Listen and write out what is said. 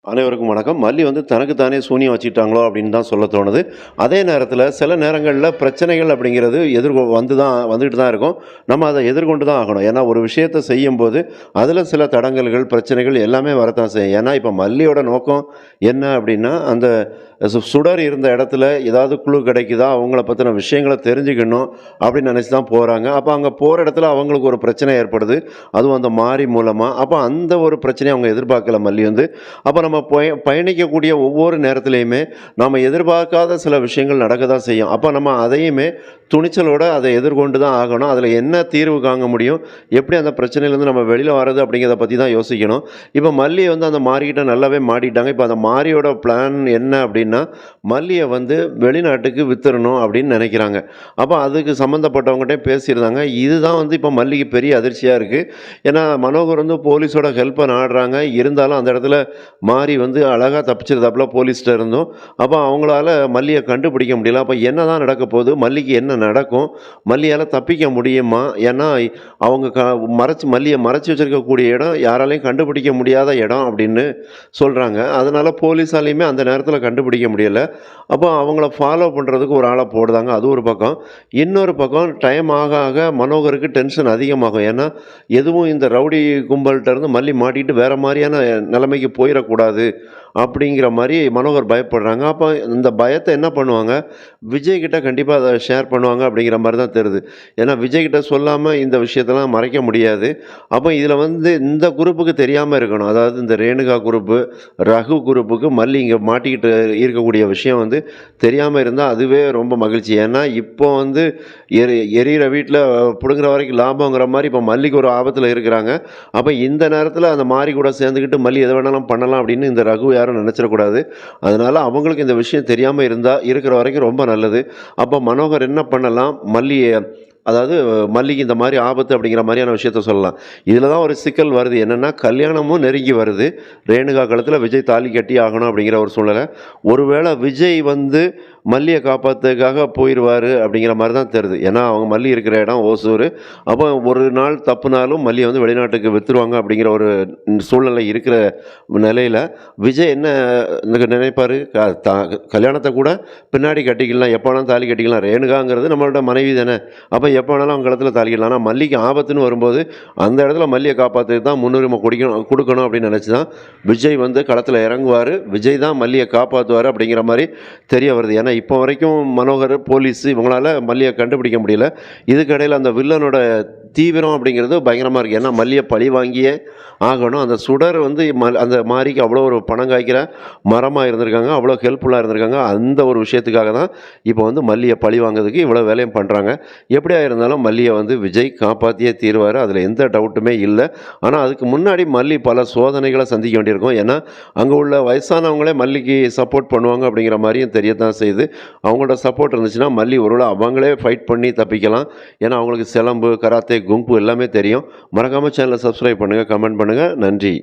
அனைவருக்கும் வணக்கம். மல்லி தனக்கு தானே சூனியம் வச்சுக்கிட்டாங்களோ அப்படின்னு தான் சொல்ல தோணுது. அதே நேரத்தில சில நேரங்கள்ல பிரச்சனைகள் அப்படிங்கிறது வந்துகிட்டு தான் இருக்கும். நம்ம அத எதிர்கொண்டு தான் ஆகணும். ஏன்னா ஒரு விஷயத்த செய்யும்போது, அதில சில தடங்கல்கள், பிரச்சனைகள் எல்லாமே வரத்தான் செய்யும். ஏன்னா இப்ப மல்லியோட நோக்கம் என்ன அப்படின்னா, அந்த சுடர் இருந்த இடத்துல ஏதாவது குழு கிடைக்குதா, அவங்கள பத்தின விஷயங்கள தெரிஞ்சுக்கணும் அப்படின்னு நினைச்சு தான் போறாங்க. அப்ப அங்க போற இடத்துல அவங்களுக்கு ஒரு பிரச்சனை ஏற்படுது. அதுவும் அந்த மாரி மூலமா. அப்ப அந்த ஒரு பிரச்சனைய அவங்க எதிர்பார்க்கல மல்லி அப்ப நம்ம பயணிக்கக்கூடிய ஒவ்வொரு நேரத்திலயுமே நாம எதிர்பார்க்காத சில விஷயங்கள் நடக்க தான் செய்யும். அப்ப நம்ம அதையுமே துணிச்சலோட அதை எதிர்கொண்டு தான் ஆகணும். அதில் என்ன தீர்வு காண முடியும், எப்படி அந்த பிரச்சனையிலேருந்து நம்ம வெளியில் வர்றது அப்படிங்கிறத பற்றி தான் யோசிக்கணும். இப்போ மல்லி அந்த மாரிக்கிட்ட நல்லாவே மாட்டிட்டாங்க. இப்போ அந்த மாரியோட பிளான் என்ன அப்படின்னா, மல்லியை வெளிநாட்டுக்கு வித்துறணும் அப்படின்னு நினைக்கிறாங்க. அப்போ அதுக்கு சம்மந்தப்பட்டவங்ககிட்ட பேசியிருந்தாங்க. இதுதான் இப்போ மல்லிக்கு பெரிய அதிர்ச்சியாக இருக்குது. ஏன்னா மனோகர் போலீஸோட ஹெல்ப்பை நாடுறாங்க. இருந்தாலும் அந்த இடத்துல மாரி அழகாக தப்பிச்சிருந்தாப்புல போலீஸ்கிட்ட இருந்தும். அப்போ அவங்களால மல்லியை கண்டுபிடிக்க முடியல. அப்போ என்ன தான் நடக்க போகுது, மல்லிக்கு என்ன நடக்கும், மல்லியால் தப்பிக்க முடியுமா? ஏன்னா அவங்க மல்லியை மறைச்சி வச்சிருக்கக்கூடிய இடம் யாராலையும் கண்டுபிடிக்க முடியாத இடம் அப்படின்னு சொல்கிறாங்க. அதனால் போலீஸாலையுமே அந்த நேரத்தில் கண்டுபிடிக்க முடியலை. அப்போ அவங்கள ஃபாலோ பண்ணுறதுக்கு ஒரு ஆளை போடுதாங்க. அது ஒரு பக்கம். இன்னொரு பக்கம் டைம் ஆக ஆக மனோகருக்கு டென்ஷன் அதிகமாகும். ஏன்னா எதுவும் இந்த ரவுடி கும்பல்கிட்ட இருந்து மல்லி மாட்டிட்டு வேறு மாதிரியான நிலைமைக்கு போயிடக்கூடாது அப்படிங்கிற மாதிரி மனோகர் பயப்படுறாங்க. அப்போ இந்த பயத்தை என்ன பண்ணுவாங்க, விஜய்கிட்ட கண்டிப்பாக அதை ஷேர் பண்ணுவாங்க அப்படிங்கிற மாதிரி தான் தெரியுது. ஏன்னா விஜய்கிட்ட சொல்லாமல் இந்த விஷயத்தெல்லாம் மறைக்க முடியாது. அப்போ இதில் இந்த குரூப்புக்கு தெரியாமல் இருக்கணும். அதாவது இந்த ரேணுகா குரூப்பு, ரகு குரூப்புக்கு மல்லி இங்கே மாட்டிக்கிட்டு இருக்கக்கூடிய விஷயம் தெரியாமல் இருந்தால் அதுவே ரொம்ப மகிழ்ச்சி. ஏன்னா இப்போ எரியிற வீட்டில் பிடுங்குற வரைக்கும் லாபங்கிற மாதிரி இப்போ மல்லிக்கு ஒரு ஆபத்தில் இருக்கிறாங்க. அப்போ இந்த நேரத்தில் அந்த மாரி கூட சேர்ந்துக்கிட்டு மல்லி எதை வேணாலும் பண்ணலாம் அப்படின்னு இந்த ரகு யாரும் நினச்சிடக்கூடாது. அதனால் அவங்களுக்கு இந்த விஷயம் தெரியாமல் இருக்கிற வரைக்கும் ரொம்ப நல்லது. அப்போ மனோகர் என்ன பண்ணலாம், அதாவது மல்லிக்கு இந்த மாதிரி ஆபத்து அப்படிங்கிற மாதிரியான விஷயத்த சொல்லலாம். இதில் தான் ஒரு சிக்கல் வருது. என்னென்னா கல்யாணமும் நெருங்கி வருது. ரேணுகா காலத்தில் விஜய் தாலி கட்டி ஆகணும் அப்படிங்கிற ஒரு சூழ்நிலை. ஒருவேளை விஜய் மல்லியை காப்பாற்றுறதுக்காக போயிடுவார் அப்படிங்கிற மாதிரி தான் தெரியுது. ஏன்னா அவங்க மல்லி இருக்கிற இடம் ஓசூர். அப்போ ஒரு நாள் தப்புனாலும் மல்லியை வெளிநாட்டுக்கு விற்றுருவாங்க அப்படிங்கிற ஒரு சூழ்நிலை இருக்கிற நிலையில் விஜய் என்ன நினைப்பார், கல்யாணத்தை கூட பின்னாடி கட்டிக்கலாம், எப்போ வேணாலும் தாலி கட்டிக்கலாம். ரேணுகாங்கிறது நம்மளோட மனைவி தானே. அப்போ எப்போ வேணாலும் அவங்க இடத்துல தாளிக்கலாம். ஆனால் மல்லிக்கு ஆபத்துன்னு வரும்போது அந்த இடத்துல மல்லியை காப்பாற்றுறது தான் முன்னுரிமை கொடுக்கணும் அப்படின்னு நினச்சி தான் விஜய் களத்தில் இறங்குவார். விஜய் தான் மல்லியை காப்பாற்றுவார் அப்படிங்கிற மாதிரி தெரிய வருது. ஏன்னா இப்போ வரைக்கும் மனோகர், போலீஸ் இவங்களால மல்லியை கண்டுபிடிக்க முடியல. இதுக்கடையில் அந்த வில்லனோட தீவிரம் அப்படிங்கிறது பயங்கரமாக இருக்குது. ஏன்னா மல்லியை பழி வாங்கியே ஆகணும். அந்த சுடர் அந்த மாரிக்கு அவ்வளோ ஒரு பணம் காய்க்கிற மரமாக இருந்திருக்காங்க, அவ்வளோ ஹெல்ப்ஃபுல்லாக இருந்திருக்காங்க. அந்த ஒரு விஷயத்துக்காக தான் இப்போ மல்லியை பழி வாங்கிறதுக்கு இவ்வளோ வேலையும் பண்ணுறாங்க. எப்படியா இருந்தாலும் மல்லியை விஜய் காப்பாற்றியே தீர்வார். அதில் எந்த டவுட்டுமே இல்லை. ஆனால் அதுக்கு முன்னாடி மல்லி பல சோதனைகளை சந்திக்க வேண்டியிருக்கும். ஏன்னா அங்கே உள்ள வயசானவங்களே மல்லிக்கு சப்போர்ட் பண்ணுவாங்க அப்படிங்கிற மாதிரியும் தெரியத்தான் செய்யுது. அவங்களோட சப்போர்ட் இருந்துச்சுன்னா மல்லி ஒருவேளை அவங்களே ஃபைட் பண்ணி தப்பிக்கலாம். ஏன்னா அவங்களுக்கு சிலம்பு, கராத்தே, குங்ஃபு எல்லாமே தெரியும். மறக்காமல் சேனலை சப்ஸ்கிரைப் பண்ணுங்கள், கமெண்ட் பண்ணுங்கள். நன்றி.